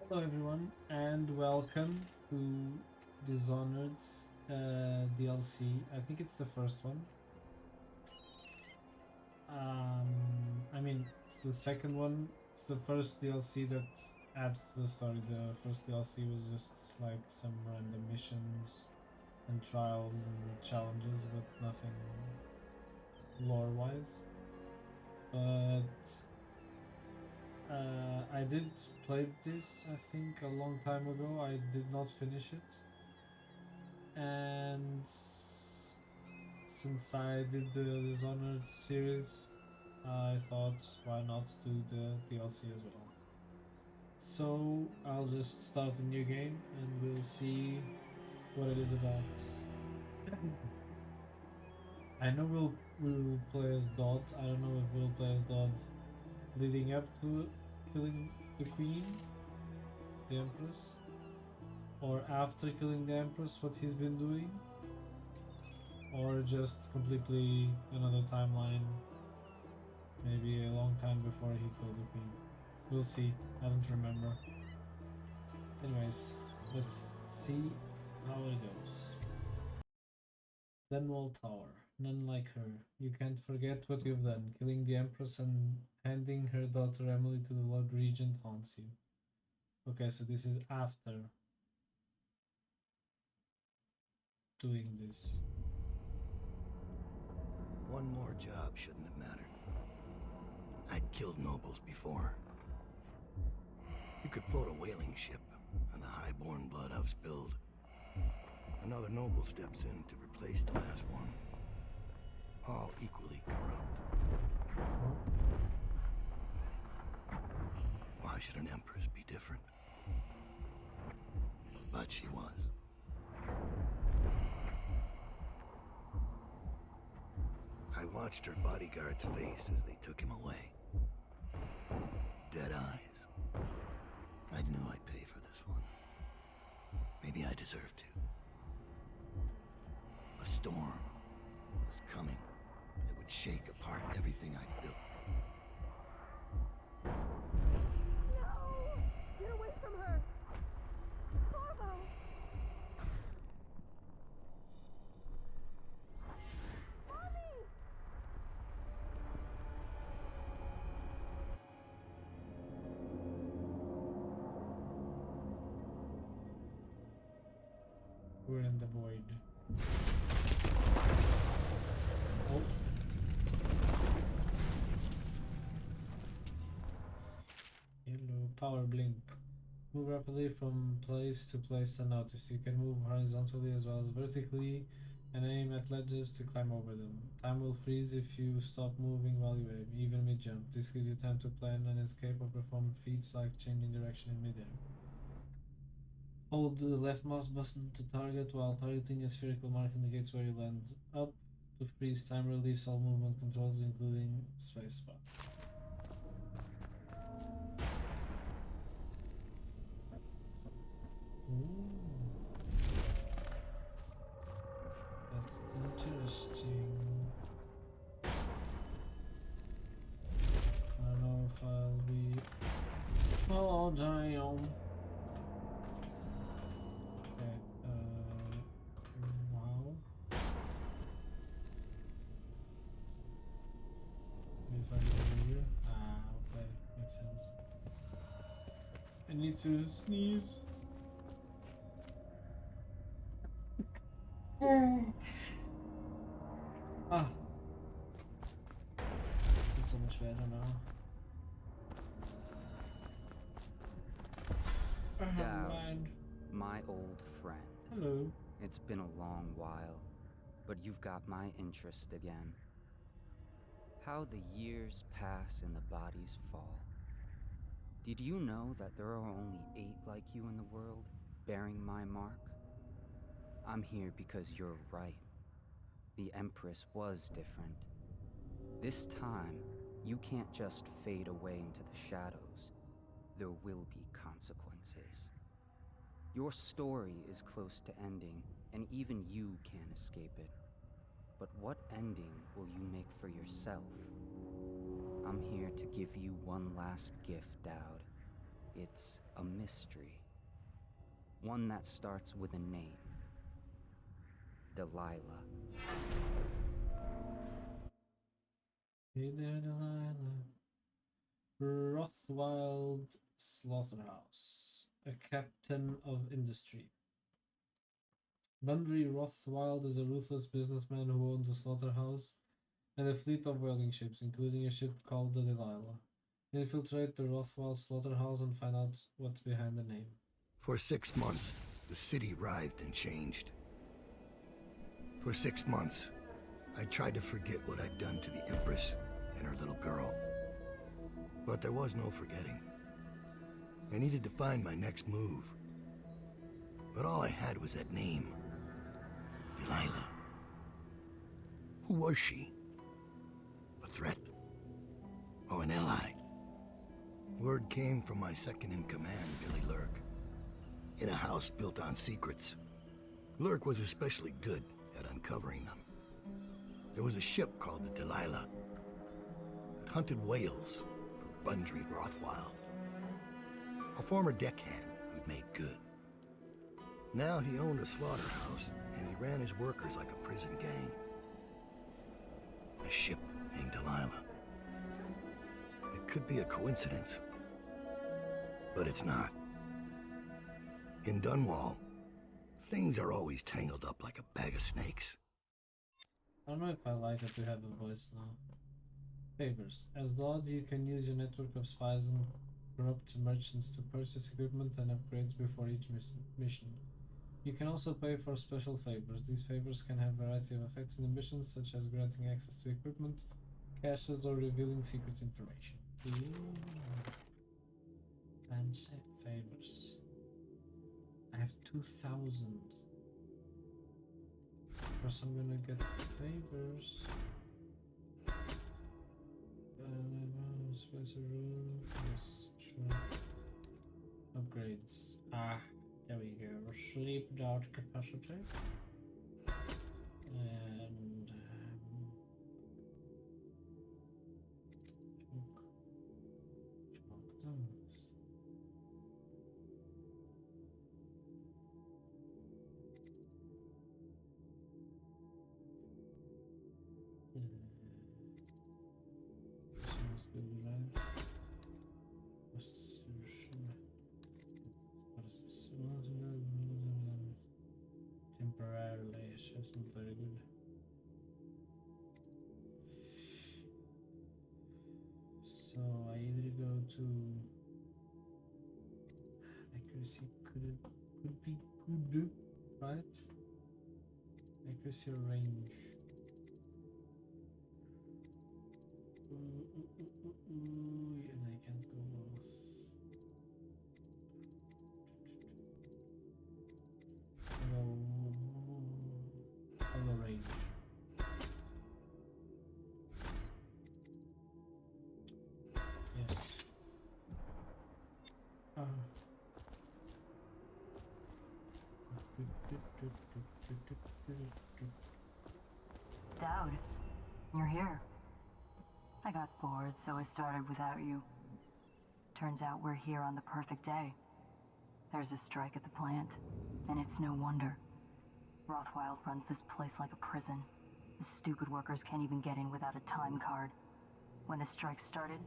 Hello, everyone, and welcome to Dishonored's DLC. I think it's the first one. I mean, it's the second one. It's the first DLC that adds to the story. The first DLC was just like some random missions and trials and challenges, but nothing lore-wise. But I did play this, I think, a long time ago. I did not finish it. And since I did the Dishonored series, I thought why not do the DLC as well. So I'll just start a new game and we'll see what it is about. I know we will play as Dodd. I don't know if we'll play as Dodd leading up to killing the Queen, the Empress, or after killing the Empress, what he's been doing, or just completely another timeline, maybe a long time before he killed the Queen. We'll see. I don't remember. Anyways, let's see how it goes. Dunwall Tower. None like her. You can't forget what you've done. Killing the Empress and handing her daughter Emily to the Lord Regent haunts you. Okay, so this is after doing this. One more job shouldn't have mattered. I'd killed nobles before. You could float a whaling ship, and the high-born blood I've spilled. Another noble steps in to replace the last one. All equally corrupt. Why should an empress be different? But she was. I watched her bodyguard's face as they took him away. Dead eyes. I knew I'd pay for this one. Maybe I deserved to. A storm was coming that would shake apart everything I'd built. No! Get away from her! Corvo! Mommy! We're in the void. Oh. Yellow power blink. Move rapidly from place to place unnoticed. You can move horizontally as well as vertically and aim at ledges to climb over them. Time will freeze if you stop moving while you aim, even mid-jump. This gives you time to plan an escape or perform feats like changing direction in mid-air. Hold the left mouse button to target while targeting a spherical mark indicates where you land. Up to freeze time, release all movement controls including spacebar. Ooh, that's interesting. I don't know if I'll be. Oh damn. Okay. Wow. Maybe if I go over here. Ah, okay, makes sense. I need to sneeze. Ah, feels so much better now. Dowd, Mind. my old friend. Hello. It's been a long while, but you've got my interest again. How the years pass and the bodies fall. Did you know that there are only 8 like you in the world, bearing my mark? I'm here because you're right. The Empress was different. This time, you can't just fade away into the shadows. There will be consequences. Your story is close to ending, and even you can't escape it. But what ending will you make for yourself? I'm here to give you one last gift, Dowd. It's a mystery. One that starts with a name. Delilah. Hey there, Delilah. Rothwild Slaughterhouse. A captain of industry. Bundry Rothwild is a ruthless businessman who owns a slaughterhouse and a fleet of whaling ships, including a ship called the Delilah. Infiltrate the Rothwild slaughterhouse and find out what's behind the name. For 6 months, the city writhed and changed. For 6 months, I tried to forget what I'd done to the Empress and her little girl. But there was no forgetting. I needed to find my next move. But all I had was that name. Delilah. Who was she? A threat? Or an ally? Word came from my second-in-command, Billy Lurk. In a house built on secrets, Lurk was especially good at uncovering them. There was a ship called the Delilah that hunted whales for Bundry Rothwild. A former deckhand who'd made good. Now he owned a slaughterhouse, and he ran his workers like a prison gang. A ship named Delilah. It could be a coincidence, but it's not. In Dunwall, things are always tangled up like a bag of snakes. I don't know if I like it to have a voice now. Favors. As Dodd, you can use your network of spies and corrupt merchants to purchase equipment and upgrades before each mission. You can also pay for special favors. These favors can have a variety of effects in the missions, such as granting access to equipment, caches, or revealing secret information. Fancy favors. I have 2,000. First I'm gonna get favors. Spacer room. Yes, sure. Upgrades. Ah, there we go. Sleep dart capacity. And chalk those. Sounds good, right? What's this? What is this? Temporarily, so it's not very good. So I either go to accuracy, could be good, right? Accuracy or range. And I can't go both. Hello range. Yes. Dowd, you're here. I got bored, so I started without you. Turns out we're here on the perfect day. There's a strike at the plant, and it's no wonder. Rothwild runs this place like a prison. The stupid workers can't even get in without a time card. When the strike started,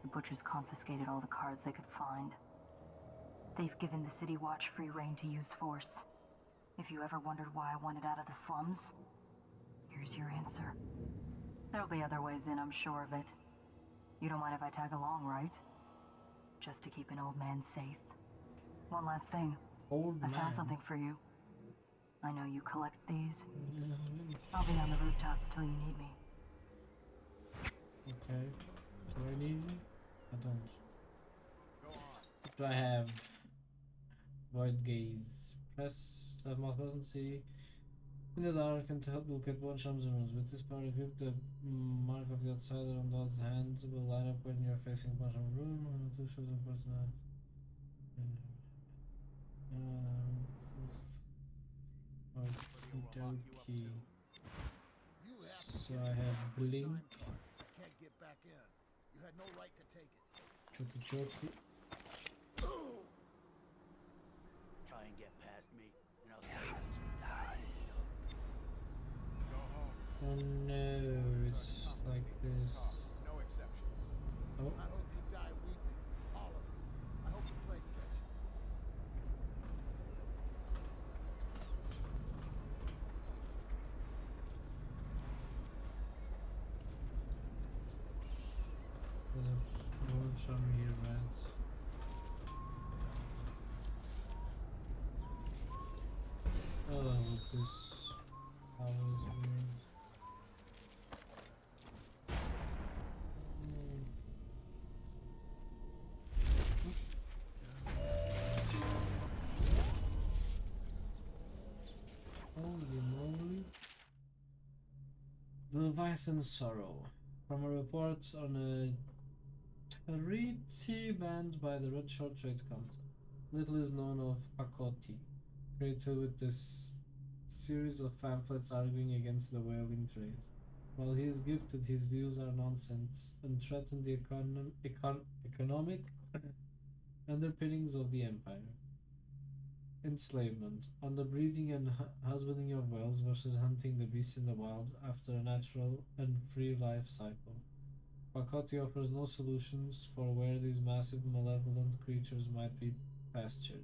the butchers confiscated all the cards they could find. They've given the City Watch free rein to use force. If you ever wondered why I wanted out of the slums, here's your answer. There'll be other ways in, I'm sure of it. You don't mind if I tag along, right? Just to keep an old man safe. One last thing. I found something for you. I know you collect these. I'll be on the rooftops till you need me. Okay. Do I need you? I don't. Do I have void gaze? Press have more see in the dark and to help look at one charms rooms. With this power equipped, the mark of the outsider on Dodd's hand will light up when you're facing bottom room. To show the person. Okey-dokey. So I have blink. Can't get back in. You had no right to take it. Choky choky. Try and get past me, and I'll send you some. Go home. Oh no, it's like this. No exceptions. Oh, I hope you die weeping, all of you. I hope the plague gets you. there's a road from here, right? Oh, this power is weird. Holy moly. The Leviathan's Sorrow. From a report on a treaty banned by the Red Short Trade Council. Little is known of Pakoti, created with this series of pamphlets arguing against the whaling trade. While he is gifted, his views are nonsense and threaten the economic underpinnings of the empire. Enslavement, on the breeding and husbanding of whales versus hunting the beasts in the wild after a natural and free life cycle. Pakoti offers no solutions for where these massive malevolent creatures might be pastured.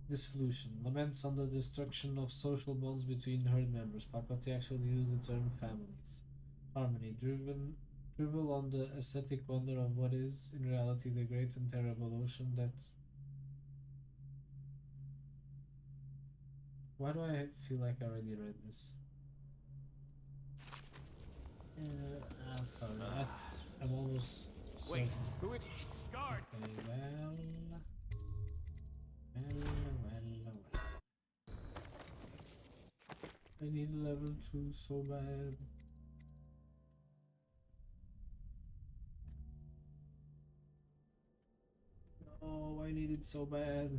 Dissolution laments on the destruction of social bonds between herd members. Pakoti actually used the term families. Harmony, drivel on the aesthetic wonder of what is, in reality, the great and terrible ocean that. Why do I feel like I already read this? Sorry, I'm almost Wait, certain. who it? Guard! Okay, well. I need level 2 so bad. Oh, I need it so bad.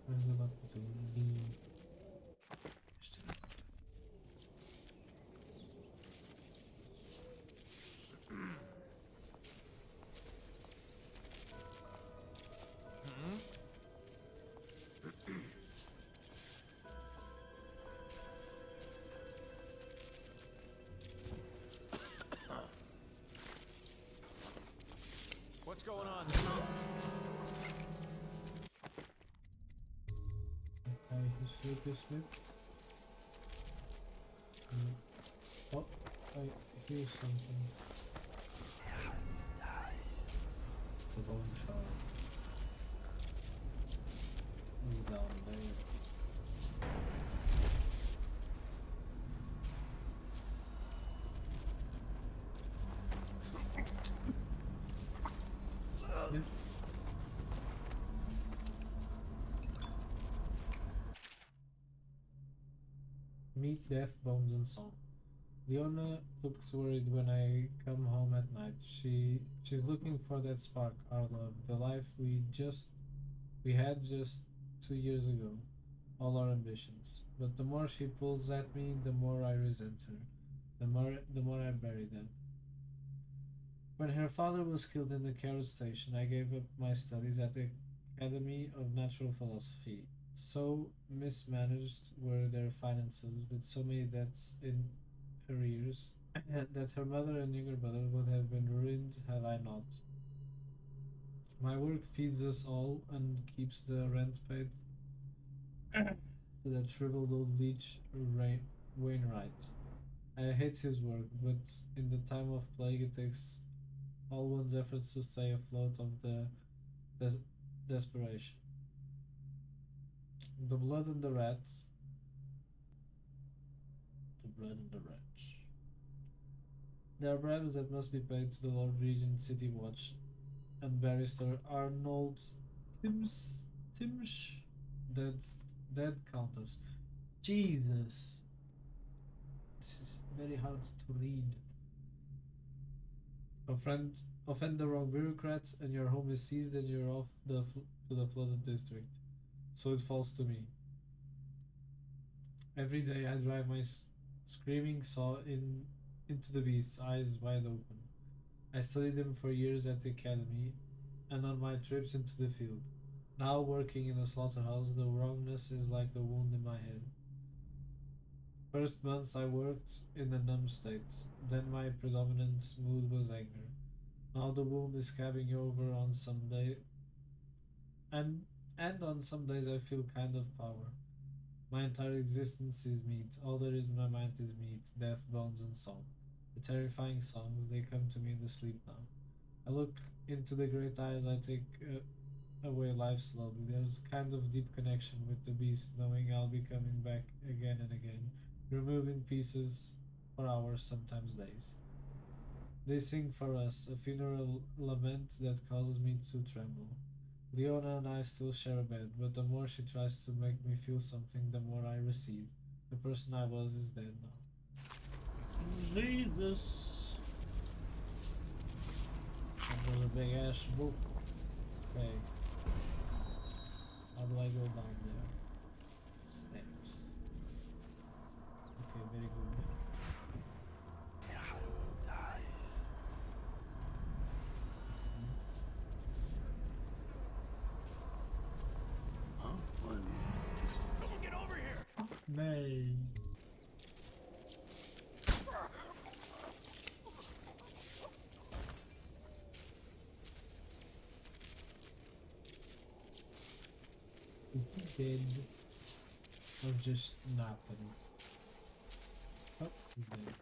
Where's the button to leave? What's going on? Okay, his flip. Oh, I hear something. The bone shard. Move down there. Yep. Meat, death, bones, and song. Leona looks worried when I come home at night. She's looking for that spark, our love, the life we had just 2 years ago, all our ambitions. But the more she pulls at me, the more I resent her. The more I bury them. When her father was killed in the carriage station, I gave up my studies at the Academy of Natural Philosophy. So mismanaged were their finances, with so many debts in arrears, that her mother and younger brother would have been ruined had I not. My work feeds us all and keeps the rent paid to that shriveled old leech Wainwright. I hate his work, but in the time of plague it takes all one's efforts to stay afloat of the desperation. The blood and the rats. The blood and the rats. There are bribes that must be paid to the Lord Regent City Watch and Barrister Arnold Timsh dead counters. Jesus. This is very hard to read. Offend the wrong bureaucrats and your home is seized and you're off to the flooded district. So it falls to me. Every day I drive Screaming saw into the beast's eyes wide open. I studied them for years at the academy and on my trips into the field. Now working in a slaughterhouse, the wrongness is like a wound in my head. First months I worked in a numb state. Then my predominant mood was anger. Now the wound is scabbing over on some day, and on some days I feel kind of power. My entire existence is meat. All there is in my mind is meat, death, bones, and song. The terrifying songs, they come to me in the sleep now. I look into the great eyes, I take away life slowly. There's kind of deep connection with the beast, knowing I'll be coming back again and again, removing pieces for hours, sometimes days. They sing for us, a funeral lament that causes me to tremble. Leona and I still share a bed, but the more she tries to make me feel something, the more I recede. The person I was is dead now. Jesus! That was a big ass book. Okay. How do I go down there? Stairs. Okay, very good. Huh? What? Someone get over here! Nay. Is he dead? Or just napping? Oh, he's dead.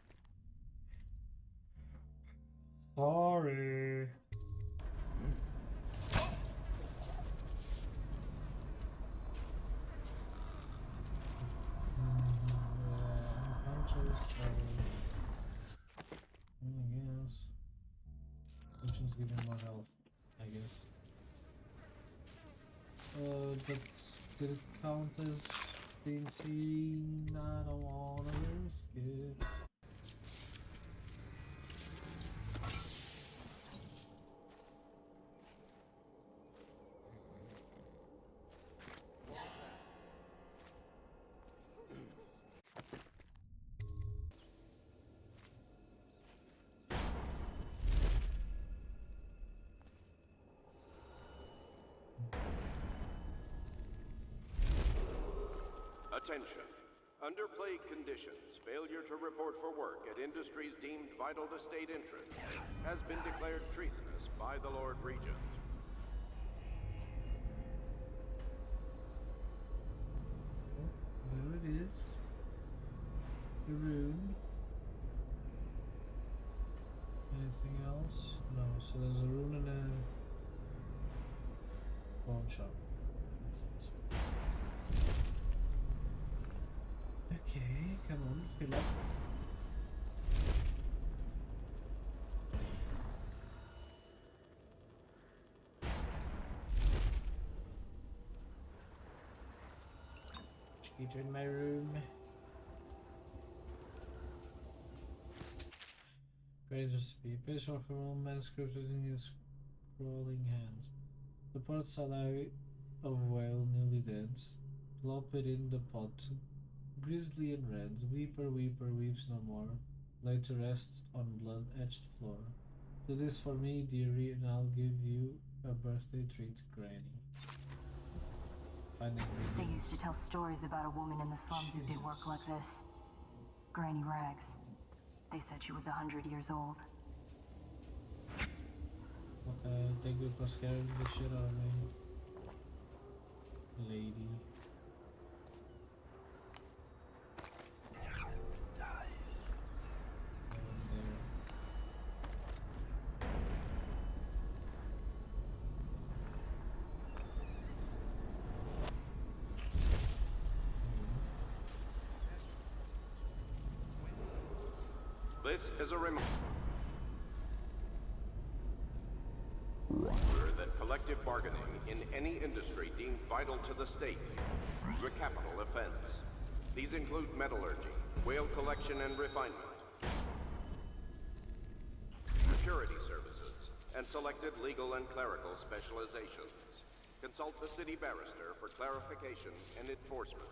Sorry. Punches, I guess. Potions give him more health, I guess. But did it count as being seen? I don't wanna risk it. Attention. Under plague conditions, failure to report for work at industries deemed vital to state interest has been declared treasonous by the Lord Regent. There it is. The rune. Anything else? No, so there's a rune and a bone shop. That's it. Okay, come on, fill up. Cheater in my room. Great recipe. Page of a manuscript in his scrolling hands. The port side eye of whale nearly dead. Plop it in the pot. Grizzly and red. Weeper, weeper, weeps no more. Lay to rest on blood-etched floor. Do this for me, dearie, and I'll give you a birthday treat, Granny. Finding They readings. used to tell stories about a woman in the slums who did work like this. Granny Rags. They said she was 100 years old. Okay, thank you for scaring the shit out of me, lady. This is a reminder that collective bargaining in any industry deemed vital to the state is a capital offense. These include metallurgy, whale collection and refinement, security services, and selected legal and clerical specializations. Consult the city barrister for clarification and enforcement.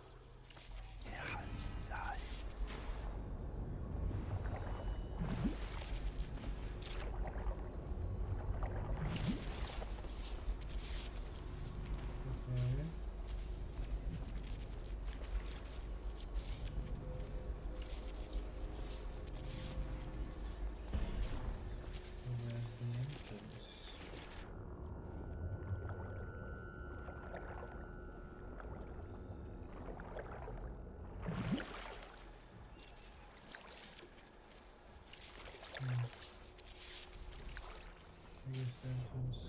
This entrance.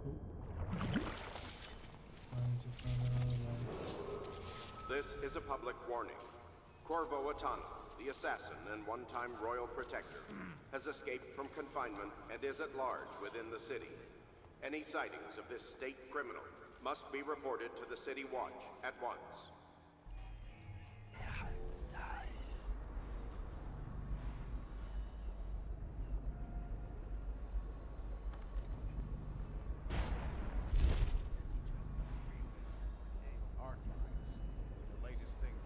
Oh. Trying to find another light. This is a public warning. Corvo Atano, the assassin and one-time royal protector, has escaped from confinement and is at large within the city. Any sightings of this state criminal must be reported to the City Watch at once. Arc mines. The latest thing.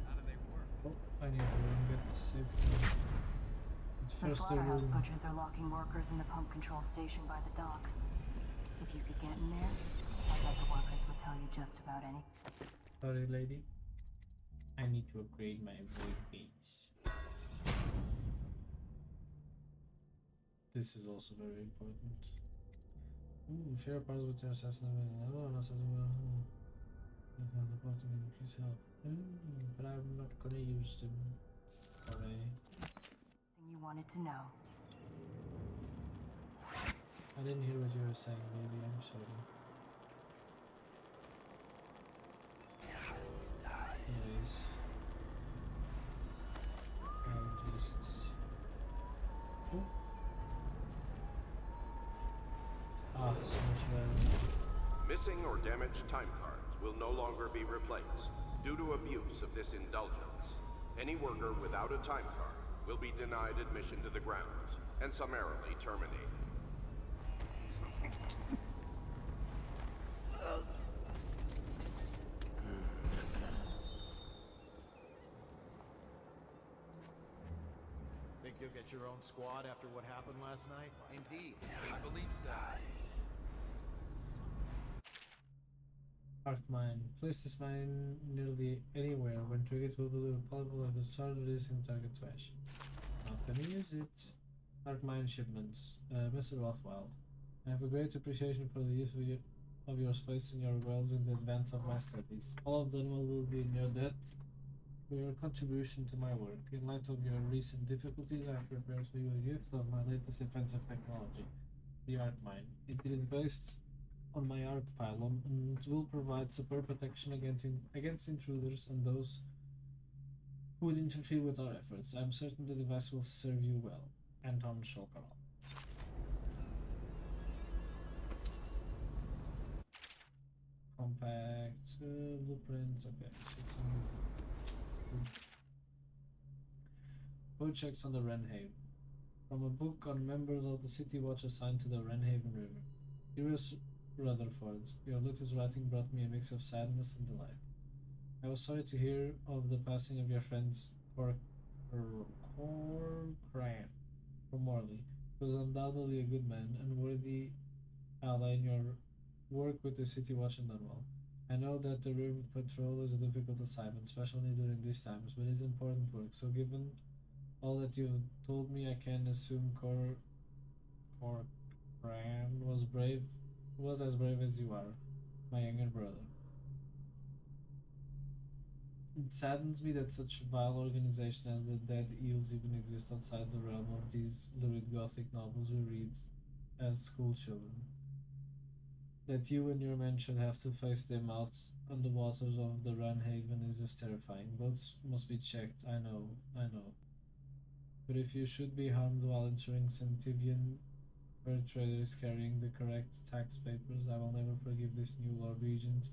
How do they work? Oh, I need to go and get the safe room. But The first the slaughterhouse room. butchers are locking workers in the pump control station by the docks. If you could get in there, I bet the workers would tell you just about any. Sorry, lady. I need to upgrade my void base. This is also very important. Ooh, share parts with your assassin. Oh, an assassin. Increase health. But I'm not gonna use them. Okay. Thing you wanted to know. I didn't hear what you were saying, baby. I'm sorry. Anyways. I'll just... Oh. Ah, so much better. Missing or damaged time cards will no longer be replaced due to abuse of this indulgence. Any worker without a time card will be denied admission to the grounds and summarily terminated. Think you'll get your own squad after what happened last night? Indeed, I believe so. Arc mine. Place this mine nearly anywhere. When triggered, will deliver palatable of the start releasing target trash. Not gonna use it. Arc mine shipments. Mr. Rothwild. I have a great appreciation for the use of your space and your wells in the advance of my studies. All of Dunwall will be in your debt for your contribution to my work. In light of your recent difficulties, I have prepared for you a gift of my latest offensive technology, the Arc Mine. It is based on my Arc Pylon and will provide superb protection against intruders and those who would interfere with our efforts. I am certain the device will serve you well. Anton Shokarov. Compact blueprint. Okay, 600. Code checks on the Wrenhaven. From a book on members of the City Watch assigned to the Wrenhaven River. Dearest Rutherford, your latest writing brought me a mix of sadness and delight. I was sorry to hear of the passing of your friend Corcran from Morley. He was undoubtedly a good man and worthy ally in your work with the City Watch in Dunwall. I know that the river patrol is a difficult assignment, especially during these times, but it's important work. So given all that you've told me, I can assume Corcran was as brave as you are, my younger brother. It saddens me that such a vile organization as the Dead Eels even exist outside the realm of these lurid gothic novels we read as school children. That you and your men should have to face them out on the waters of the Runhaven is just terrifying. Boats must be checked, I know. But if you should be harmed while ensuring Sentivian fur traders carrying the correct tax papers, I will never forgive this new Lord Regent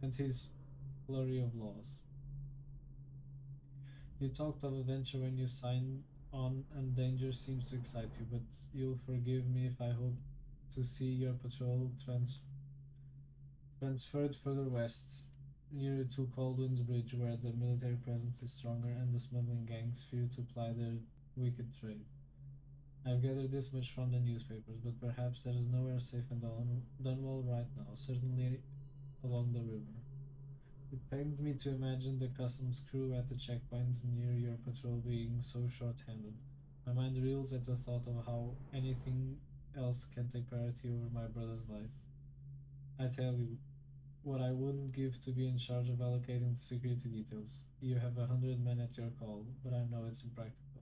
and his flurry of laws. You talked of adventure when you signed on, and danger seems to excite you, but you'll forgive me if I hope to see your patrol transferred further west, nearer to Coldwin's Bridge, where the military presence is stronger and the smuggling gangs fear to ply their wicked trade. I've gathered this much from the newspapers, but perhaps there is nowhere safe in Dunwall right now, certainly along the river. It pains me to imagine the customs crew at the checkpoints near your patrol being so short-handed. My mind reels at the thought of how anything else can take priority over my brother's life. I tell you, what I wouldn't give to be in charge of allocating the security details. You have 100 men at your call, but I know it's impractical.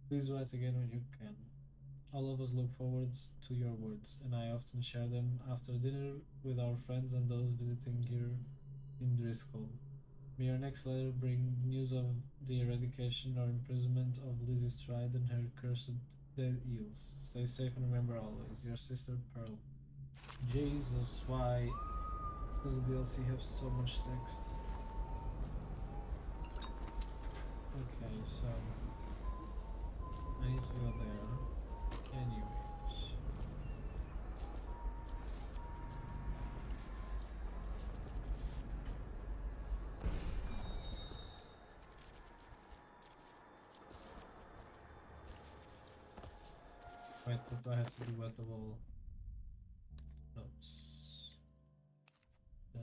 Please write again when you can. All of us look forward to your words, and I often share them after dinner with our friends and those visiting here in Driscoll. May your next letter bring news of the eradication or imprisonment of Lizzie Stride and her cursed dead eels. Stay safe and remember always, your sister Pearl. Jesus, why does the DLC have so much text? Okay, so I need to go there. Anyways. Wait, what do I have to do at the wall? Notes. No.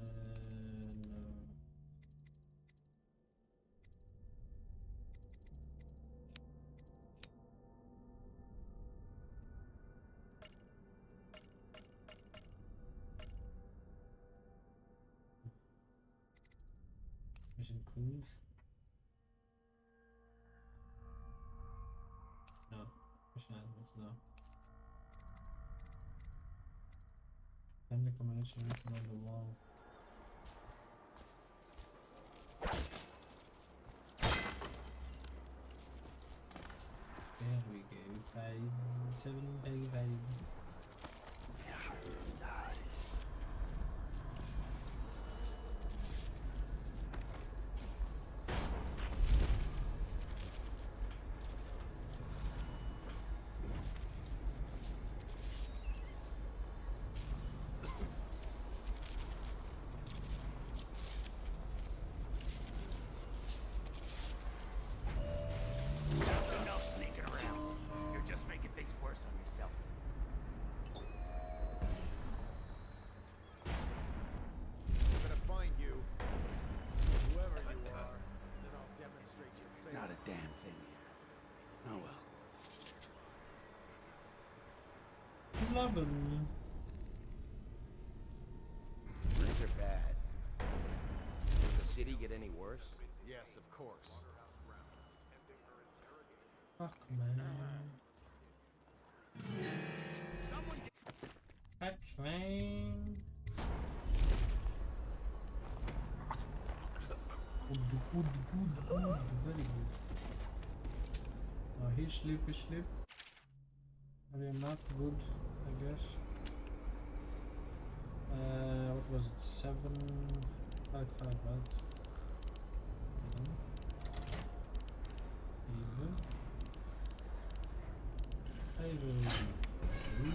Mission clues? No. Mission elements, no. Find the combination written on the wall. There we go. 755. No sneaking around. You're just making things worse on yourself. I'm gonna find you, whoever you are, then I'll demonstrate your faith. Not a damn thing here. Oh well. 11. Things are bad. Will the city get any worse? Yes, of course. Fuck, man. Someone Fuck, man. Good. Very good. Oh, he sleep. I am not good, I guess. What was it? 755, right? Even. I will do.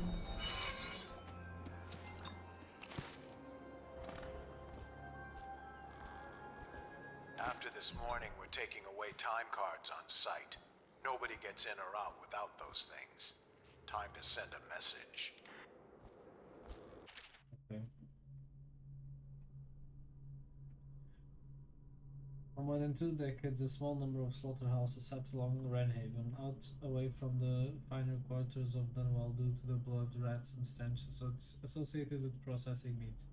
After this morning, we're taking away time cards on site. Nobody gets in or out without those things. Time to send a message. Okay. For more than 2 decades, a small number of slaughterhouses sat along Wrenhaven, out away from the finer quarters of Dunwall due to the blood, rats, and stench associated with processing meat.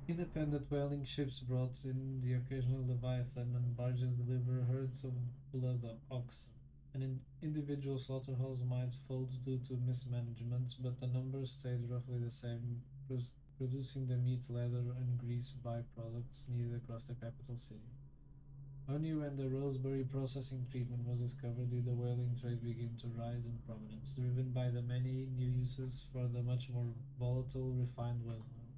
Independent whaling ships brought in the occasional leviathan, and barges deliver herds of blood oxen. An individual slaughterhouse might fold due to mismanagement, but the numbers stayed roughly the same, producing the meat, leather, and grease byproducts needed across the capital city. Only when the Roseberry processing treatment was discovered did the whaling trade begin to rise in prominence, driven by the many new uses for the much more volatile refined whale oil,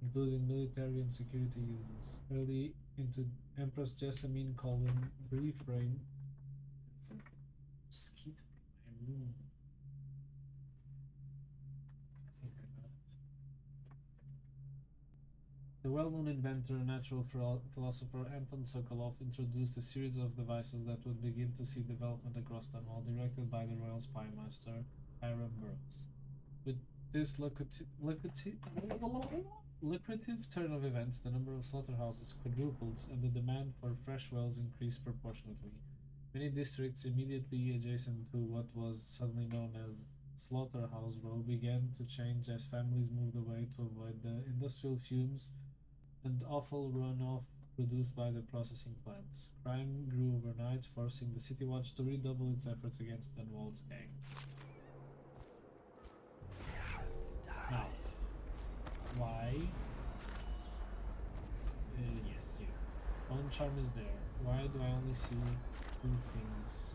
including military and security uses. Early into Empress Jessamine Colin brief reign. It's a mosquito in my room. I think I got it. The well-known inventor and natural philosopher Anton Sokolov introduced a series of devices that would begin to see development across Dunwall, directed by the Royal Spymaster Hiram Burroughs. With this lucrative turn of events, the number of slaughterhouses quadrupled and the demand for fresh whales increased proportionately. Many districts immediately adjacent to what was suddenly known as Slaughterhouse Row began to change as families moved away to avoid the industrial fumes and awful runoff produced by the processing plants. Crime grew overnight, forcing the City Watch to redouble its efforts against Dunwall's gang. Now, why? Yes, here. One charm is there. Why do I only see two things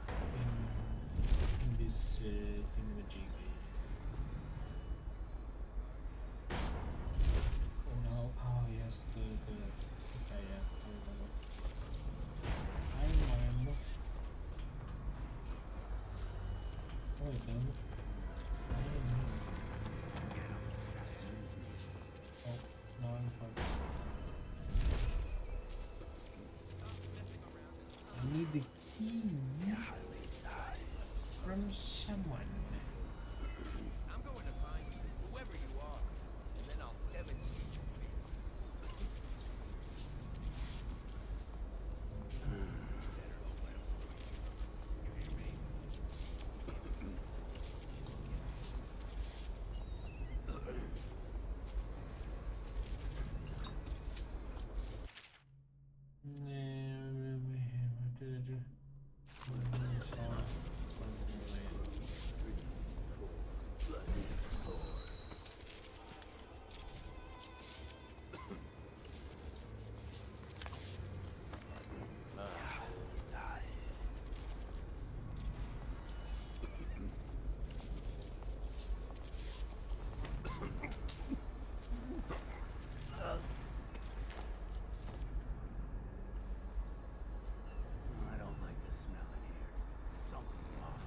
in this thingamajig? No, oh yes, the okay, yeah, I remember. Oh, wait, damn it. Oh, no, I'm fine. I need the key from someone. I'm going to find you, whoever you are, and then I'll demonstrate your I don't like the smell in here. Something's off.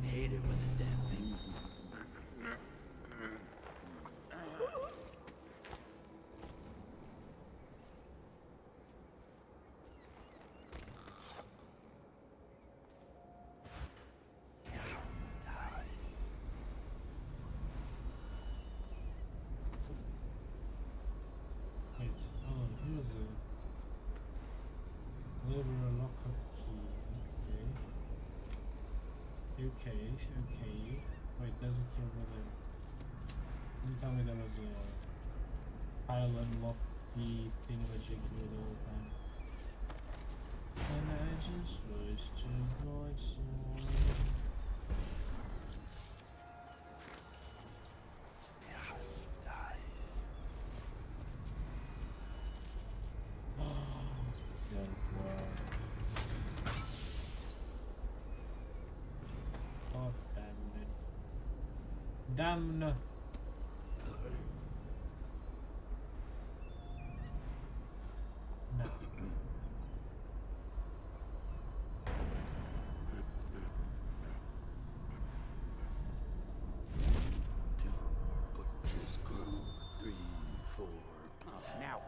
Hate it when the damn thing. Wait, oh, here's a liberal lockup key. Okay. Wait, there's a key over there. You tell me there was a pile unlock key thingamajig here the whole time. And I just wish to avoid someone. Oh, damn it. Damn. No. Butcher's Crew 3, 4. Now.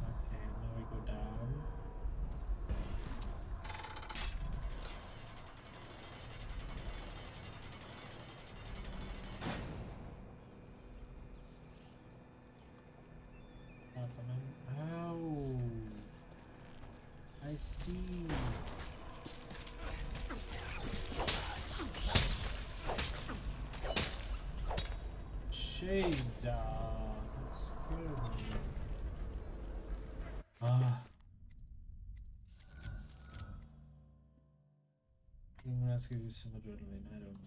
Okay, now we go down. Oh, I see. Shade, that scared me. Ah. Clean rats give you some adrenaline, I don't know.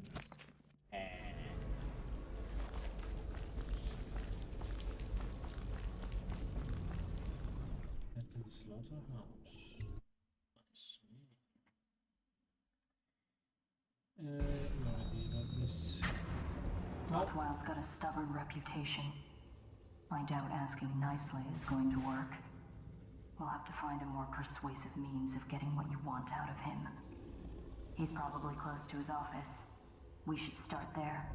Enter the slaughterhouse. Rothwild's got a stubborn reputation. I doubt asking nicely is going to work. We'll have to find a more persuasive means of getting what you want out of him. He's probably close to his office. We should start there.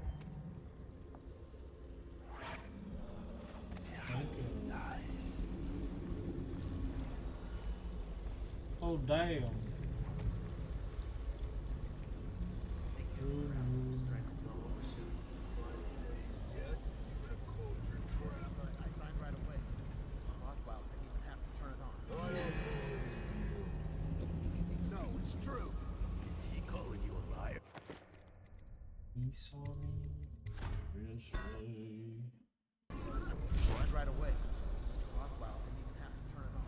Oh damn. Yes, you better close your trap. I signed right away. Rothwell didn't even have to turn it on. No, it's true. Is he calling you a liar? He saw me yesterday. Signed right away. Rothwell didn't even have to turn it on.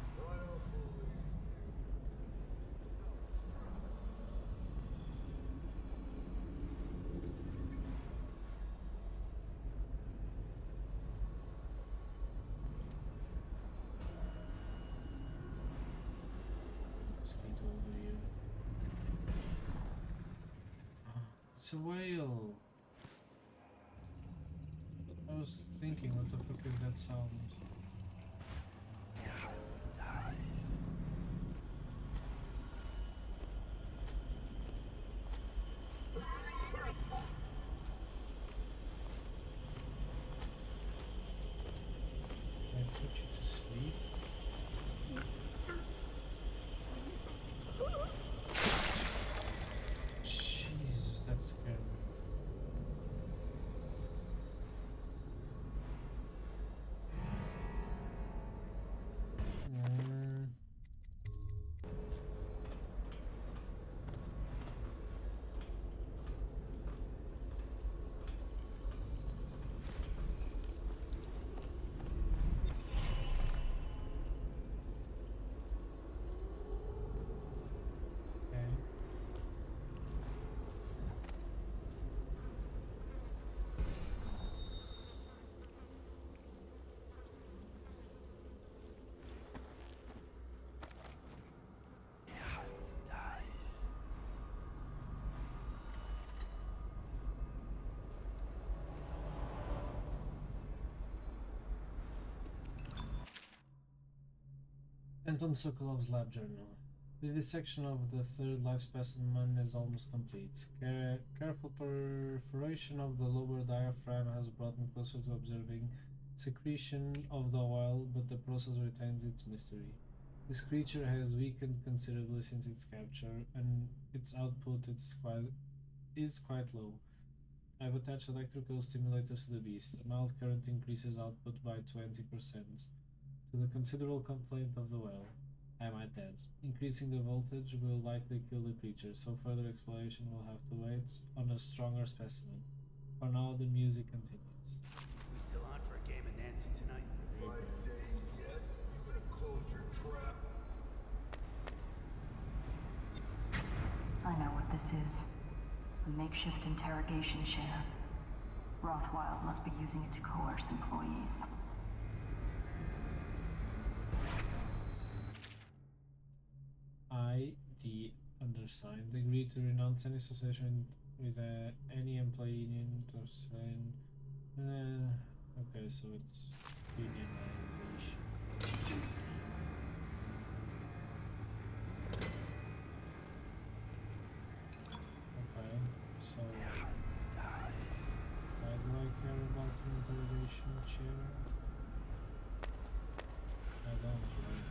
Mosquito over here. It's a whale. I was thinking, what the fuck is that sound? I put you to sleep. Jesus, that's scary. Okay. Anton Sokolov's lab journal. The dissection of the third life specimen is almost complete. Careful perforation of the lower diaphragm has brought me closer to observing secretion of the oil, but the process retains its mystery. This creature has weakened considerably since its capture, and its output is quite low. I've attached electrical stimulators to the beast. A mild current increases output by 20%. To the considerable complaint of the well, am I dead? Increasing the voltage will likely kill the creature, so further exploration will have to wait on a stronger specimen. For now, the music continues. We still on for a game of Nancy tonight? If I say yes, you better close your trap. I know what this is. A makeshift interrogation chair. Rothwild must be using it to coerce employees. I, the undersigned, agree to renounce any association with any employee union to sign. Okay, so it's unionization. Okay, so why do I care about the interrogation chair? I don't, right?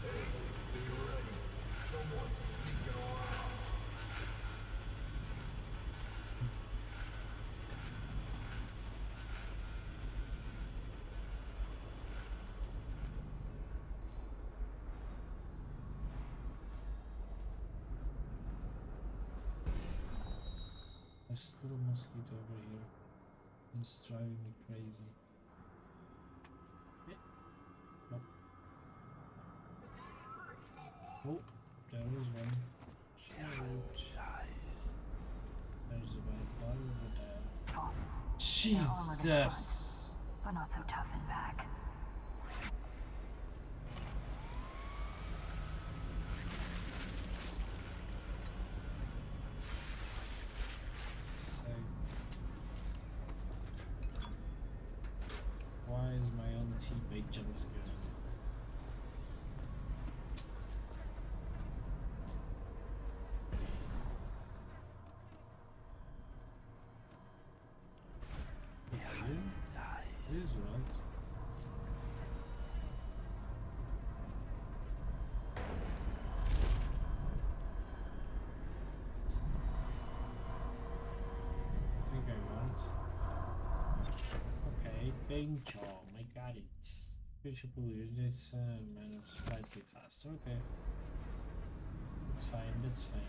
Be ready. Someone's sneaking around. There's still a mosquito over here. It's driving me crazy. Nope. Oh, there was one. Shoot. There's a bad body over there. Oh, they're armored in front, Jesus! but not so tough in back. Sake. jump scare. This is right. I think I got it. Okay, paint charm, I got it. Future units man slightly faster. Okay, that's fine. That's fine.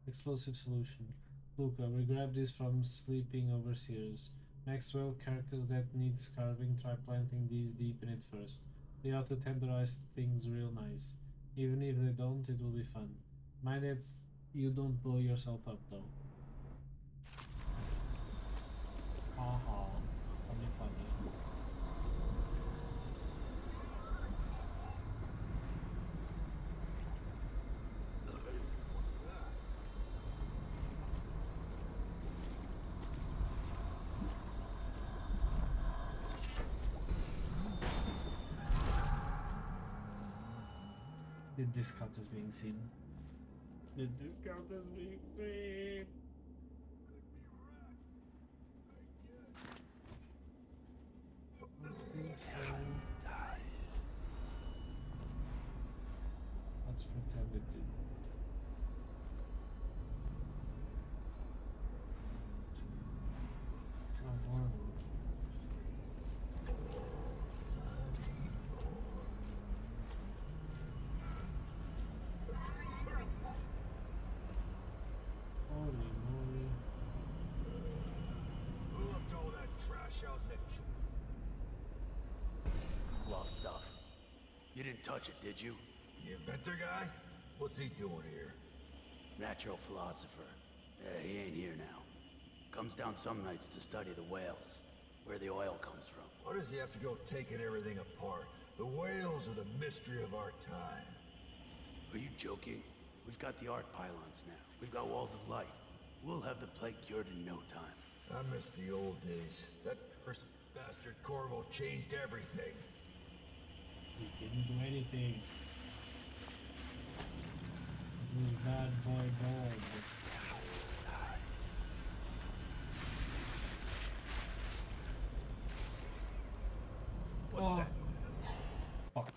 Explosive solution. Luca, we grabbed this from sleeping overseers. Maxwell, carcass that needs carving, try planting these deep in it first. They ought to tenderize things real nice. Even if they don't, it will be fun. Mind that you don't blow yourself up though. Haha, only funny. The discount is being seen. The discount is being seen. Let's pretend it did. Holy moly. Who left all that trash out in the... Love stuff. You didn't touch it, did you? The inventor guy? What's he doing here? Natural philosopher. Yeah, he ain't here now. Comes down some nights to study the whales, where the oil comes from. Why does he have to go taking everything apart? The whales are the mystery of our time. Are you joking? We've got the arc pylons now. We've got walls of light. We'll have the plague cured in no time. I miss the old days. That first bastard Corvo changed everything. He didn't do anything. It was bad boy gold. What's that? Fuck.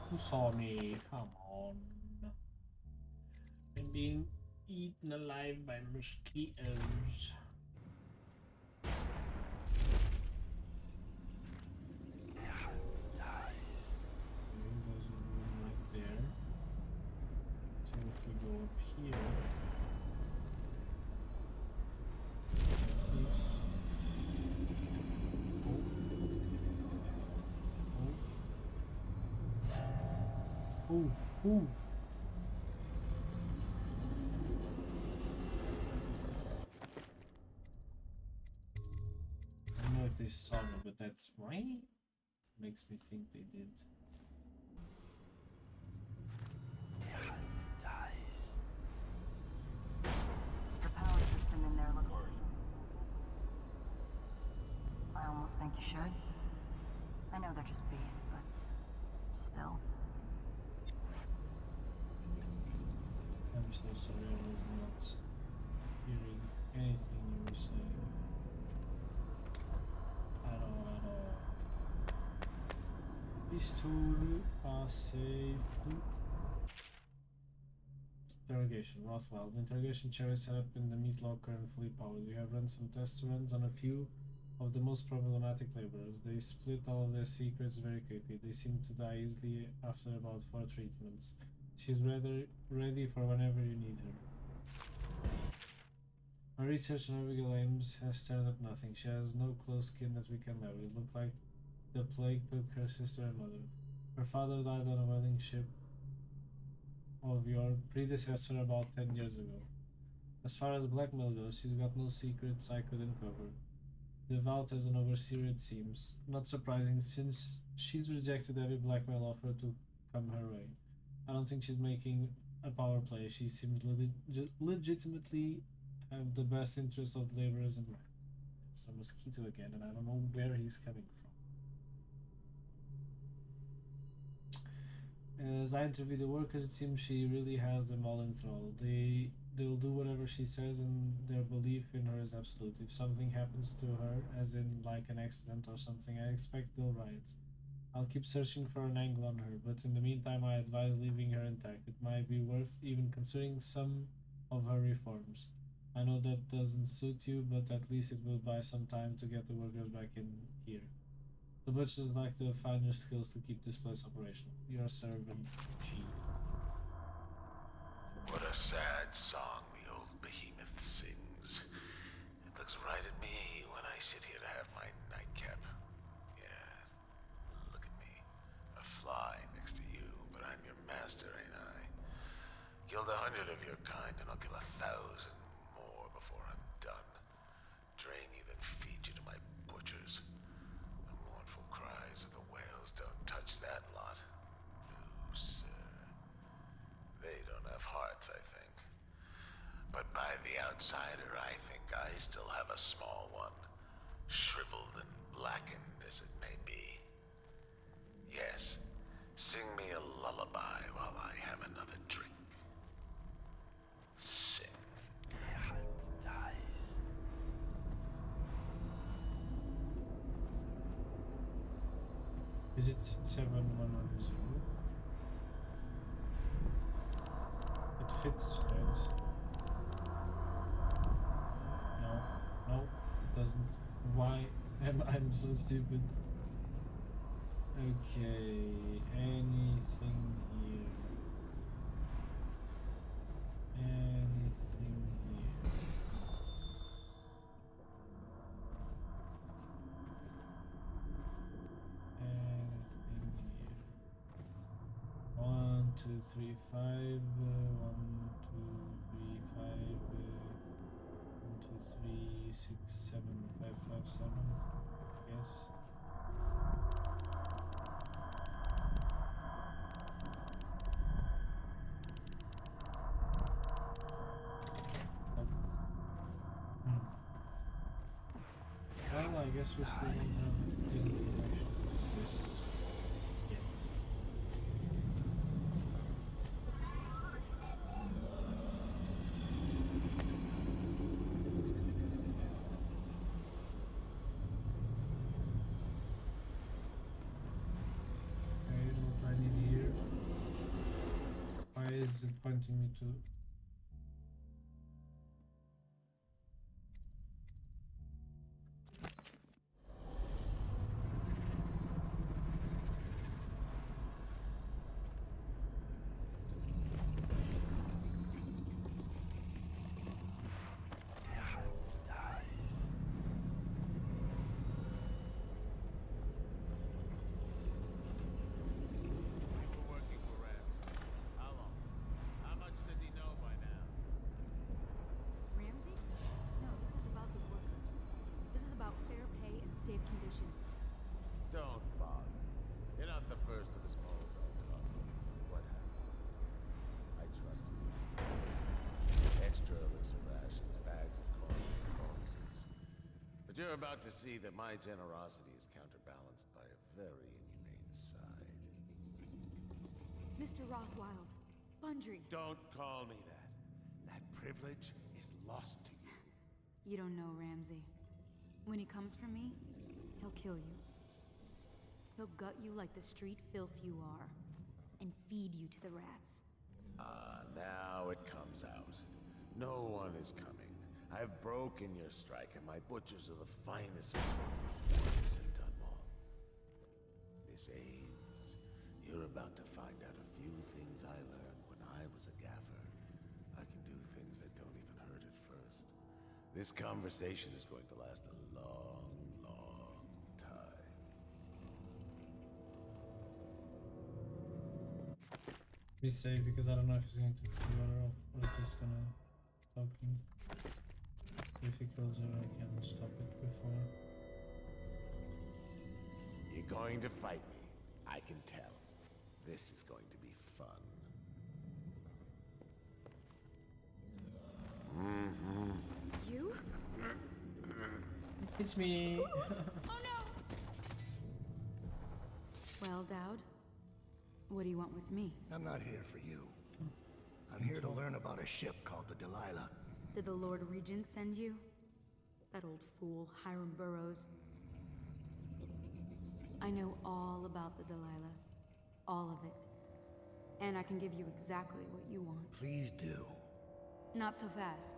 Who saw me? Come on. I'm being eaten alive by mosquitoes. There's a room right there. So if we go up here. Ooh, ooh. I don't know if they saw me, but that's right. Makes me think they did. The power system in there looks... I almost think you should. I know they're just beasts, but still. I'm so sorry I was not hearing anything you were saying. At all. Pistol are safe. Interrogation. Rothwell. The interrogation chair is set up in the meat locker and fully powered. We have run some test runs on a few of the most problematic laborers. They split all of their secrets very quickly. They seem to die easily after about 4 treatments. She's ready for whenever you need her. My research on Abigail Ames has turned up nothing. She has no close kin that we can leverage. It looked like the plague took her sister and mother. Her father died on a whaling ship of your predecessor about 10 years ago. As far as blackmail goes, she's got no secrets I could uncover. Devout as an overseer, it seems. Not surprising, since she's rejected every blackmail offer to come her way. I don't think she's making a power play. She seems legitimately have the best interests of the laborers in mind. It's a mosquito again, and I don't know where he's coming from. As I interview the workers, it seems she really has them all in thrall. They'll do whatever she says, and their belief in her is absolute. If something happens to her, as in like an accident or something, I expect they'll riot. I'll keep searching for an angle on her, but in the meantime I advise leaving her intact. It might be worth even considering some of her reforms. I know that doesn't suit you, but at least it will buy some time to get the workers back in here. The butchers like to find your skills to keep this place operational. Your servant, G. What a sad song the old behemoth sings. It looks right at me when I sit here to have my nightcap. Yeah, look at me. A fly next to you, but I'm your master, ain't I? Killed 100 of your kind, and I'll kill 1,000 more before I'm done. Drain you, then feed you to my butchers. The mournful cries of the whales don't touch that lot. No, sir. They don't have hearts, I think. But by the outsider, I think I still have a small one. Shriveled and blackened as it may be. Yes, sing me a lullaby while I have another drink. Sing. Is it 7110? It fits, right? No, it doesn't. Why am I so stupid? Okay, anything here? Anything here? Anything here? 1, 2, 3, 5. 1, 2, 3, 5. 1, 2, 3, 6, 7, 5, 5, 7. Yes. Well, I guess we still don't have any connection to this yet. Okay, what I need here. Why is it pointing me to? We're working for Rams. about to see that my generosity is counterbalanced by a very inhumane side. Mr. Rothwild, Bundry. Don't call me that. That privilege is lost to you. You don't know Ramsey. When he comes for me, he'll kill you. He'll gut you like the street filth you are, and feed you to the rats. Now it comes out. No one is coming. I've broken your strike, and my butchers are the finest warriors in Dunwall. Miss Ames, you're about to find out a few things I learned when I was a gaffer. I can do things that don't even hurt at first. This conversation is going to last a long, long time. Be safe, because I don't know if he's going to kill her or just gonna talk him. If he kills her, I can stop it before. You're going to fight me. I can tell. This is going to be fun. You? It's me! Oh no! Well, Dowd, what do you want with me? I'm not here for you. I'm here to learn about a ship called the Delilah. Did the Lord Regent send you? That old fool, Hiram Burrows. I know all about the Delilah. All of it. And I can give you exactly what you want. Please do. Not so fast.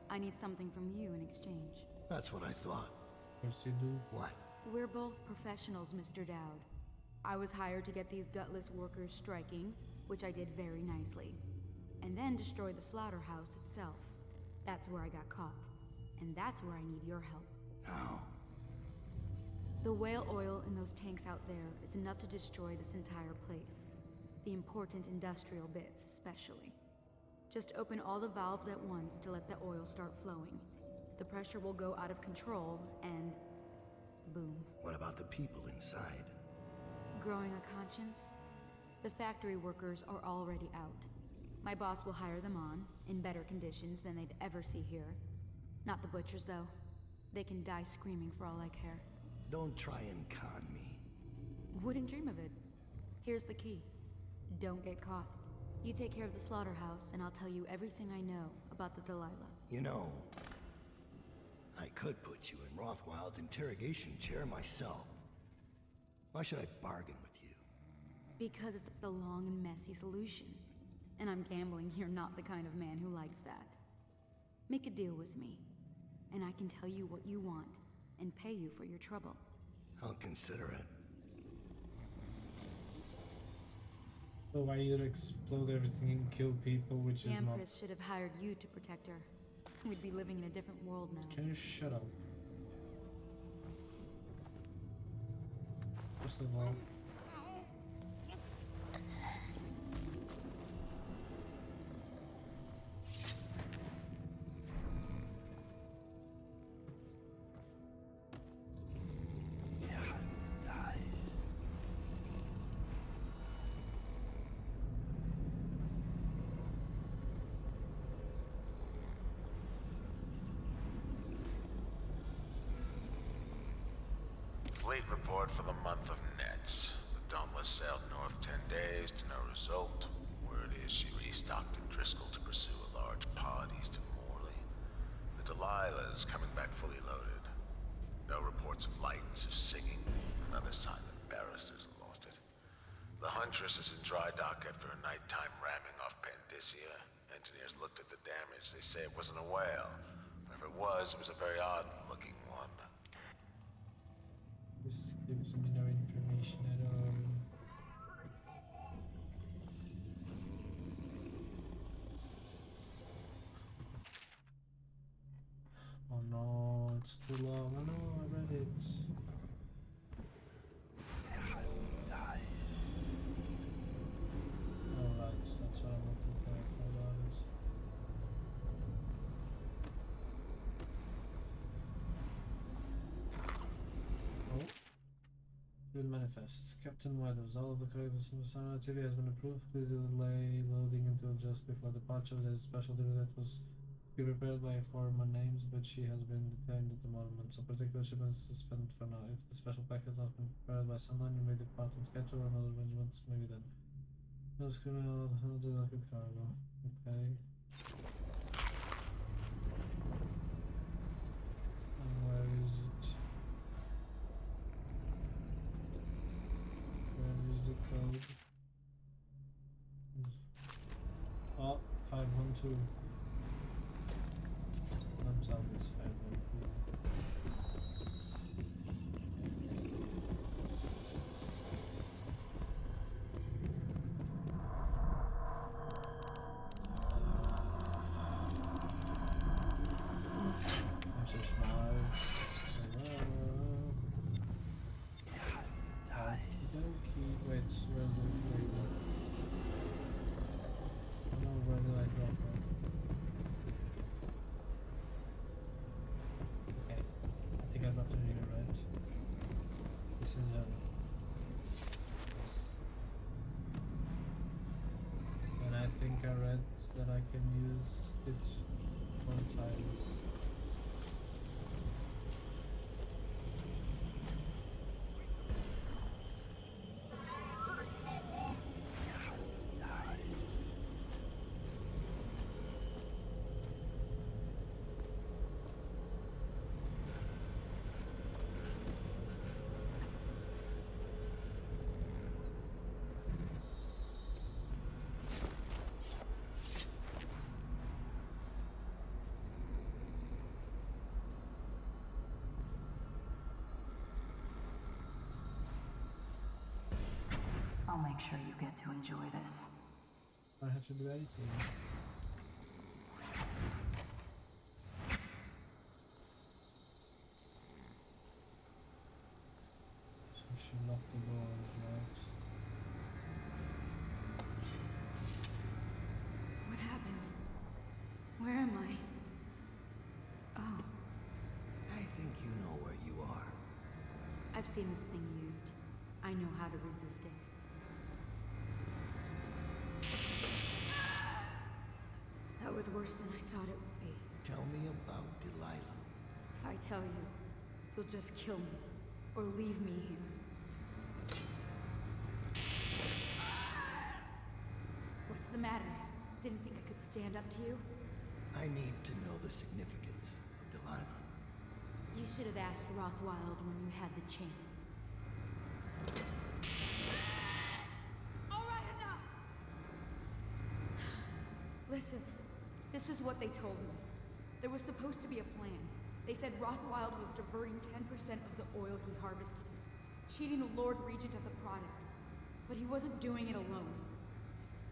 I need something from you in exchange. That's what I thought. Of course you do. What? We're both professionals, Mr. Dowd. I was hired to get these gutless workers striking, which I did very nicely. And then destroy the slaughterhouse itself. That's where I got caught. And that's where I need your help. How? The whale oil in those tanks out there is enough to destroy this entire place. The important industrial bits, especially. Just open all the valves at once to let the oil start flowing. The pressure will go out of control, and boom. What about the people inside? Growing a conscience? The factory workers are already out. My boss will hire them on, in better conditions than they'd ever see here. Not the butchers, though. They can die screaming for all I care. Don't try and con me. Wouldn't dream of it. Here's the key. Don't get caught. You take care of the slaughterhouse, and I'll tell you everything I know about the Delilah. You know, I could put you in Rothwild's interrogation chair myself. Why should I bargain with you? Because it's a long and messy solution. And I'm gambling you're not the kind of man who likes that. Make a deal with me, and I can tell you what you want, and pay you for your trouble. I'll consider it. So I either explode everything and kill people, which The is not... Empress should have hired you to protect her. We'd be living in a different world now. Can you shut up? First of all... Fleet report for the month of Nets. The Dauntless sailed north 10 days to no result. Word is she restocked at Driscoll to pursue a large pod east of Morley. The Delilah is coming back fully loaded. No reports of lights or singing. Another sign that Barrister's lost it. The Huntress is in dry dock after a nighttime ramming off Pandyssia. Engineers looked at the damage. They say it wasn't a whale. Or if it was a very odd-looking one. This gives me no information at all. Oh no, it's too long. Oh no, I read it. Alright, that's what I'm looking for. Hold on. Oh. Good manifest. Captain Weathers, all of the characters from the Dishonored activity has been approved. Please delay loading until just before departure. There's a special duty that was Be prepared by former names, but she has been detained at the moment, so particular shipments suspended for now. If the special pack has not been prepared by sundown, you may depart on schedule and other arrangements maybe then. No criminal delicate cargo. Okay. And where is it? Where is the code? Oh, 512. Let's have this 512. I'm so smart. Okey-dokey. Wait, where's the lady? I don't know, where did I drop her? Okay, I think I dropped her here, right? This is yes. And I think I read that I can use it 4 times. I'll make sure you get to enjoy this. I don't have to do anything. So she locked the doors, right? What happened? Where am I? Oh, I think you know where you are. I've seen this thing used. I know how to resist it. That was worse than I thought it would be. Tell me about Delilah. If I tell you, you'll just kill me. Or leave me here. What's the matter? Didn't think I could stand up to you? I need to know the significance of Delilah. You should have asked Rothwild when you had the chance. Alright, enough! Listen, this is what they told me. There was supposed to be a plan. They said Rothwild was diverting 10% of the oil he harvested, cheating the Lord Regent of the product. But he wasn't doing it alone.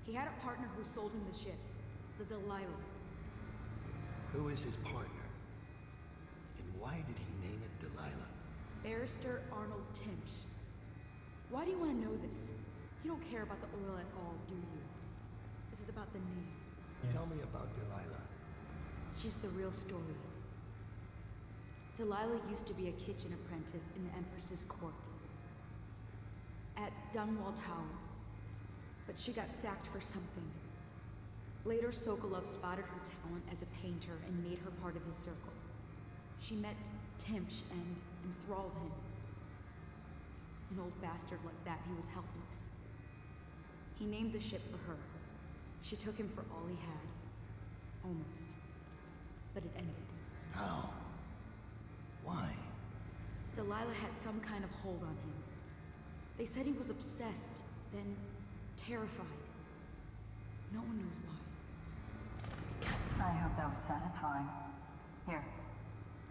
He had a partner who sold him the ship, the Delilah. Who is his partner? And why did he name it Delilah? Barrister Arnold Timsh. Why do you want to know this? You don't care about the oil at all, do you? This is about the name. Yes. Tell me about Delilah. She's the real story. Delilah used to be a kitchen apprentice in the Empress's court. At Dunwall Tower. But she got sacked for something. Later, Sokolov spotted her talent as a painter and made her part of his circle. She met Timsh and enthralled him. An old bastard like that, he was helpless. He named the ship for her. She took him for all he had. Almost. But it ended. How? Why? Delilah had some kind of hold on him. They said he was obsessed, then terrified. No one knows why. I hope that was satisfying. Here,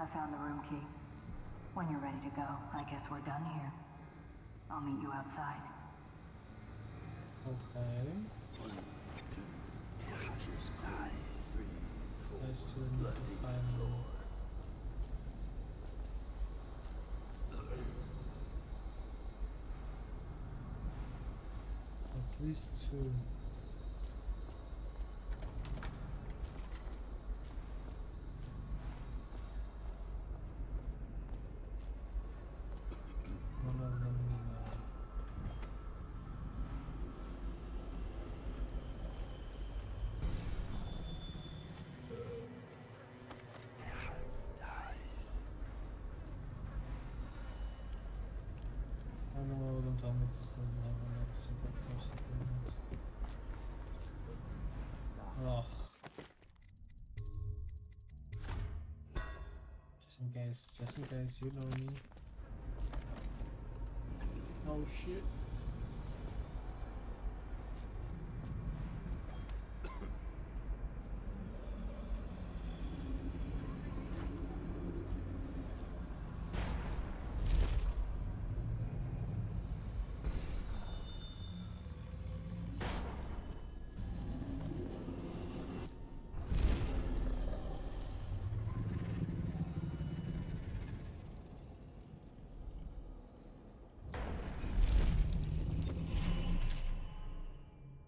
I found the room key. When you're ready to go, I guess we're done here. I'll meet you outside. Okay. 1, 2, just nice. 3, 4, I still need to find at least 2. One of them don't tell me this doesn't have another secret person in it. Ugh. Just in case, you know me. Oh shit.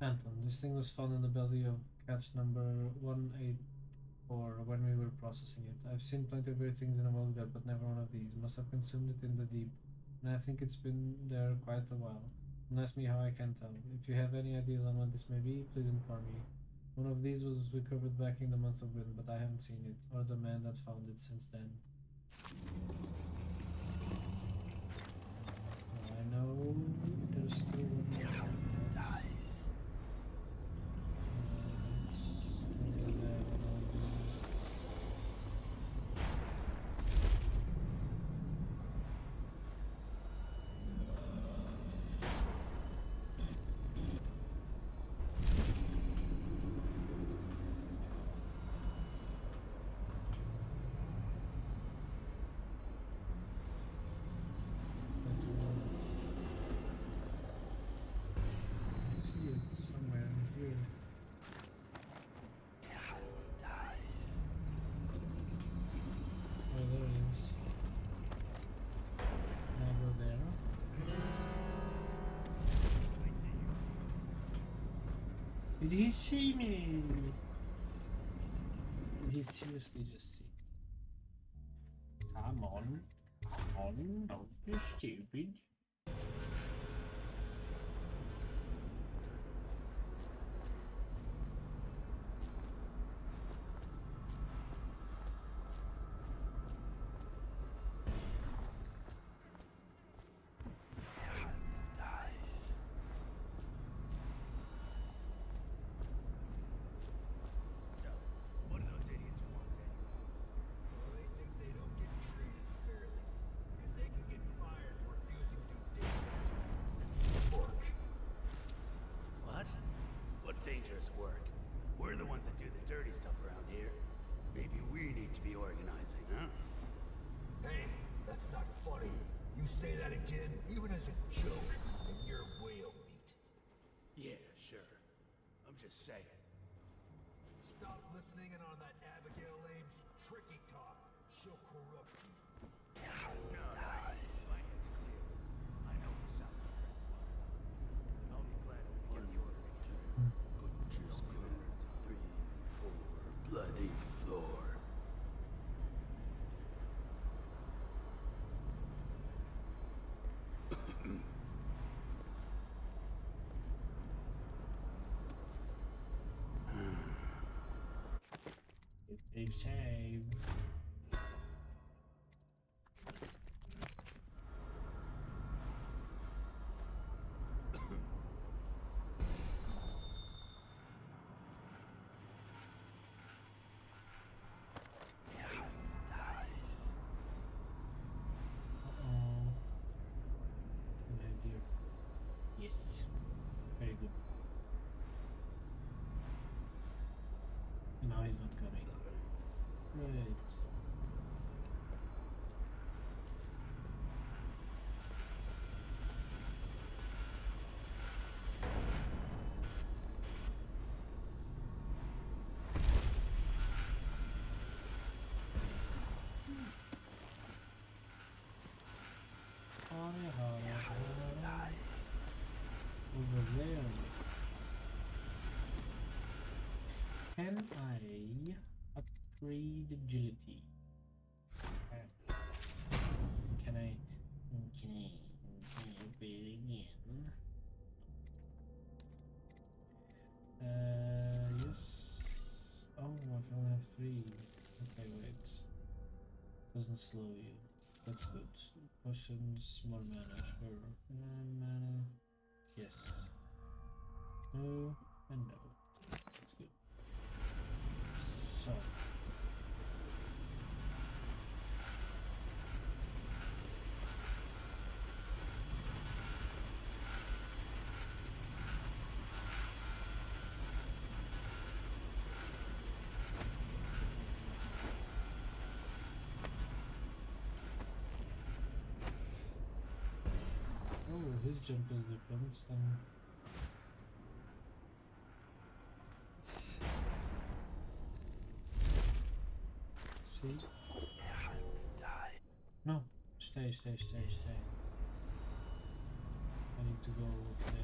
Anton, this thing was found in the belly of catch number 184 when we were processing it. I've seen plenty of weird things in a whale's gut, but never one of these. Must have consumed it in the deep, and I think it's been there quite a while. Don't ask me how I can tell. If you have any ideas on what this may be, please inform me. One of these was recovered back in the month of Wind, but I haven't seen it, or the man that found it since then. I know there's still one more chance. Did he see me? Did he seriously just see? Come on, don't be stupid. Dangerous work. We're the ones that do the dirty stuff around here. Maybe we need to be organizing, huh? Hey, that's not funny. You say that again, even as a joke, and you're whale meat. Yeah, sure. I'm just saying. Stop listening in on that Abigail Ames tricky talk. She'll corrupt you. No, my head's clear. I know who South Park's was. I'll be glad when we get the order. Just go 3, 4, bloody floor. Big save. Yes. Very good. Now he's not coming. Right. Over there. Can I upgrade agility? Can I upgrade again? Yes. Oh, I can only have 3. Okay, wait. Doesn't slow you. That's good. Potions, more mana, sure. Mana. No, and no. That's good. So. Oh, his jump is different than... See? No, stay. I need to go up there.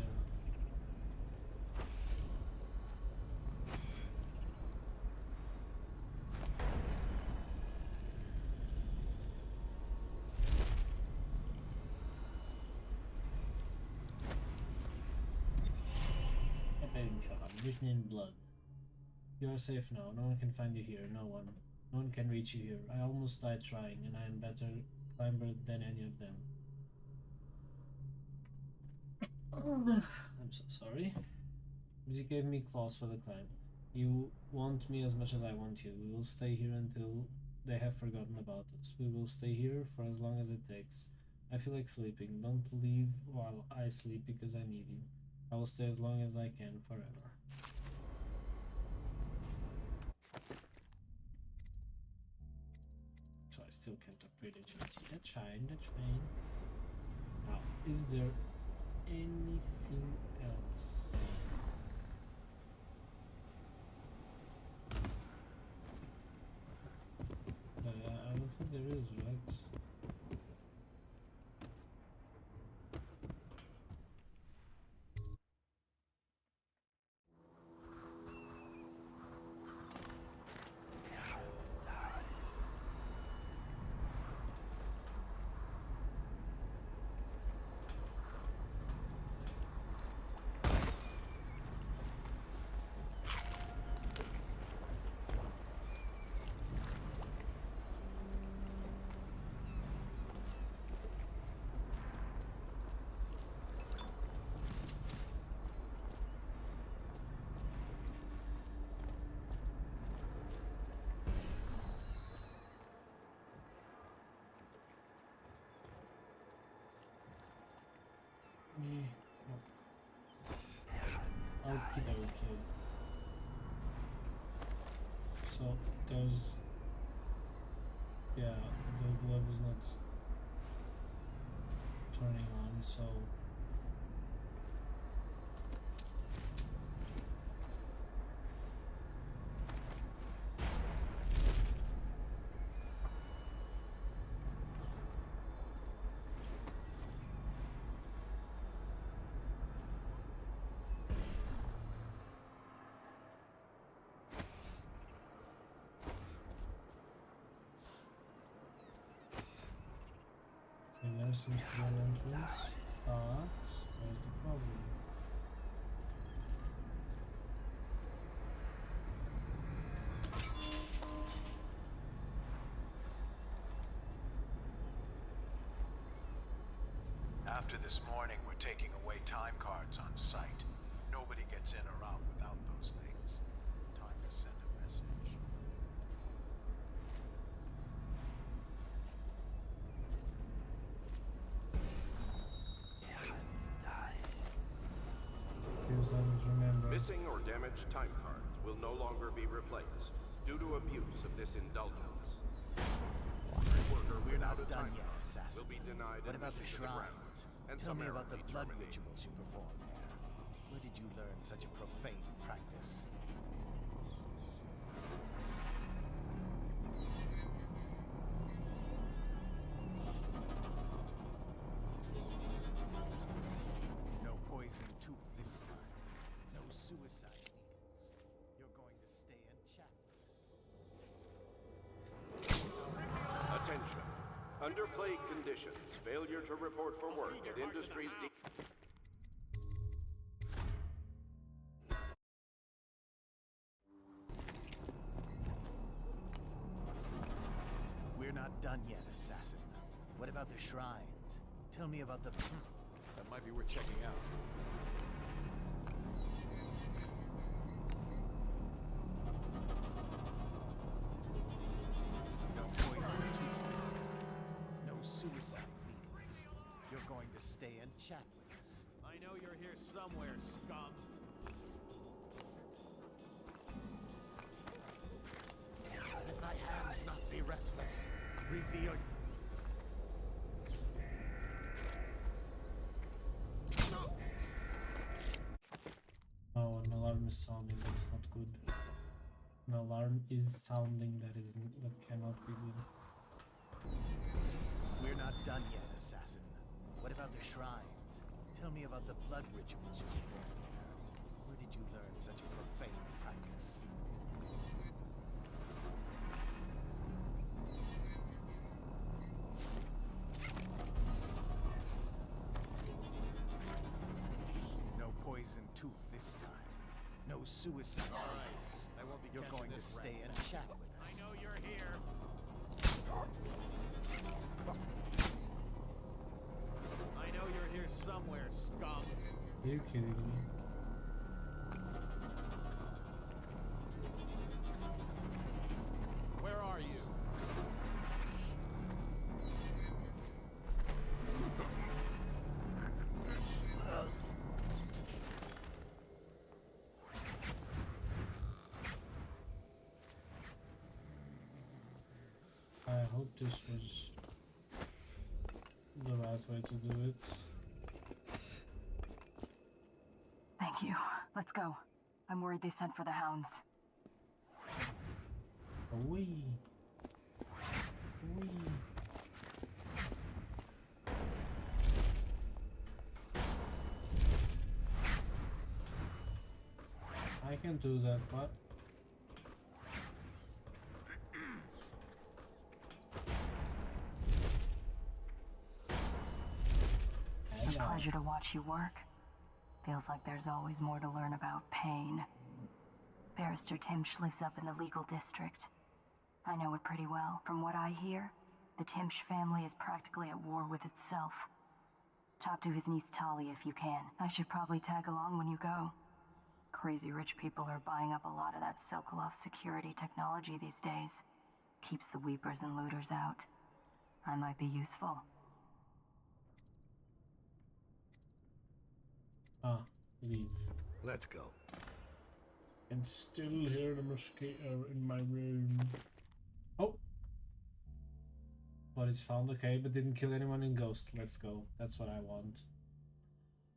Written in blood. You are safe now. No one can find you here. No one. No one can reach you here. I almost died trying, and I am better climber than any of them. I'm so sorry. But you gave me claws for the climb. You want me as much as I want you. We will stay here until they have forgotten about us. We will stay here for as long as it takes. I feel like sleeping. Don't leave while I sleep because I need you. I will stay as long as I can, forever. So I still can't upgrade agility. That's fine. Now, is there anything else? I don't think there is, right? Okay. So there's, yeah, the glove is not turning on, so there seems to be an entrance, but where's the problem? After this morning, we're taking away time cards on site. Nobody gets in or out without those things. Time to send a message. Missing or damaged time cards will no longer be replaced due to abuse of this indulgence. Worker We're not without a done time yet, card assassin. will be denied What about the admission to grounds shrines? and Tell me about the summarily blood terminated. rituals you perform there. Where did you learn such a profane practice? No poison tooth this time. No suicide needles. You're going to stay in chapless. Attention. Under plague conditions, failure to report for work at industries... We're not done yet, assassin. What about the shrines? Tell me about the... That might be worth checking out. chat with us. I know you're here somewhere, scum. Let my hands not be restless. Reveal. Oh, an alarm is sounding. That's not good. An alarm is sounding. That cannot be good. We're not done yet, assassin. What about the shrines? Tell me about the blood rituals you performed there. Where did you learn such a profane practice? No poison tooth this time. No suicide. All right. I won't be. You're going to stay and chat with us. I know you're here. I know you're here somewhere, scum. Are you kidding me? Where are you? I hope this was the right way to do it. Thank you. Let's go. I'm worried they sent for the hounds. Wee. Wee. I can do that, but It's a pleasure to watch you work. Feels like there's always more to learn about pain. Barrister Timsh lives up in the legal district. I know it pretty well. From what I hear, the Timsh family is practically at war with itself. Talk to his niece Talia if you can. I should probably tag along when you go. Crazy rich people are buying up a lot of that Sokolov security technology these days. Keeps the weepers and looters out. I might be useful. ah, leave. Let's go. And still hear the mosquito in my room. Oh! But it's found, okay, but didn't kill anyone in Ghost. Let's go. That's what I want.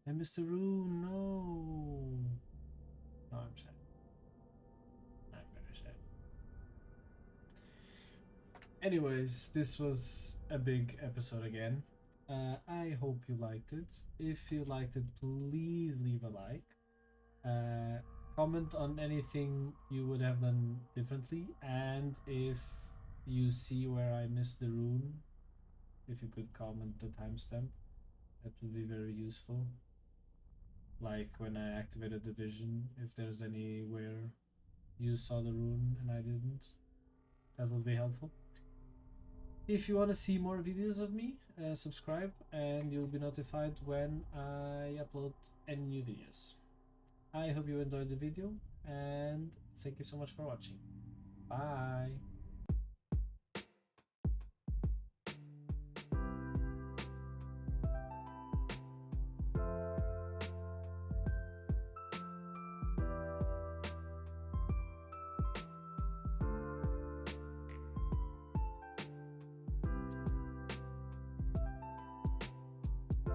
And Mr. Rune, no! No, I'm sad. I'm very sad. Anyways, this was a big episode again. I hope you liked it. If you liked it, please leave a like. Comment on anything you would have done differently, and if you see where I missed the rune, if you could comment the timestamp, that would be very useful. Like when I activated the vision, if there's anywhere you saw the rune and I didn't, that would be helpful. If you want to see more videos of me, subscribe and you'll be notified when I upload any new videos. I hope you enjoyed the video and thank you so much for watching. Bye!